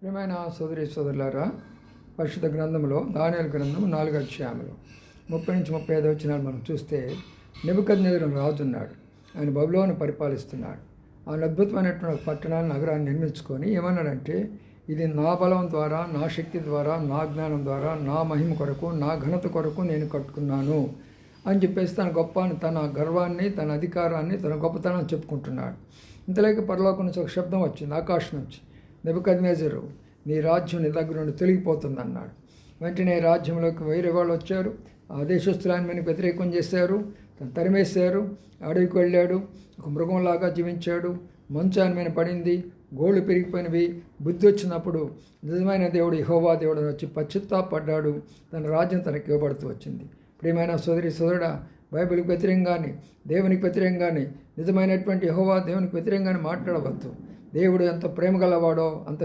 ప్రియమైన సోదరి సోదరులారా, పరిశుద్ధ గ్రంథంలో దానియేలు గ్రంథం 4వ అధ్యాయంలో 30-35 వచనాలు మనం చూస్తే, నెబుకద్నెజరు రాజు ఉన్నాడు. ఆయన బబులోను పరిపాలిస్తున్నాడు. ఆయన అద్భుతమైనటువంటి పట్టణాన్ని, నగరాన్ని నిర్మించుకొని ఏమన్నాడంటే, ఇది నా బలం ద్వారా, నా శక్తి ద్వారా, నా జ్ఞానం ద్వారా, నా మహిమ కొరకు, నా ఘనత కొరకు నేను కట్టుకున్నాను అని చెప్పేసి తన గర్వాన్ని, తన అధికారాన్ని, తన గొప్పతనాన్ని చెప్పుకుంటున్నాడు. ఇంతలోకి పరలోకం నుంచి ఒక శబ్దం వచ్చింది, ఆకాశం నుంచి. నెబుకద్నెజరు, నీ రాజ్యం నీ దగ్గర నుండి తొలగిపోతుంది అన్నాడు. వెంటనే రాజ్యంలోకి వేరే వాళ్ళు వచ్చారు. ఆ దేశస్తులు ఆయన మీద వ్యతిరేకం చేశారు, తను తరిమేశారు. అడవికి వెళ్ళాడు, ఒక మృగంలాగా జీవించాడు. మంచు ఆయన మీద పడింది, గోళ్ళు పెరిగిపోయినవి. బుద్ధి వచ్చినప్పుడు నిజమైన దేవుడు యెహోవా దేవుడు వచ్చి పశ్చాత్తాపడ్డాడు. తన రాజ్యం తనకి ఇవ్వబడుతూ వచ్చింది. ప్రియమైన సోదరి సోదరుడా, బైబిల్కి వ్యతిరేకంగానే, దేవునికి వ్యతిరేకంగానే, నిజమైనటువంటి యెహోవా దేవునికి వ్యతిరేకంగానే మాట్లాడవద్దు. దేవుడు ఎంత ప్రేమ గలవాడో, అంత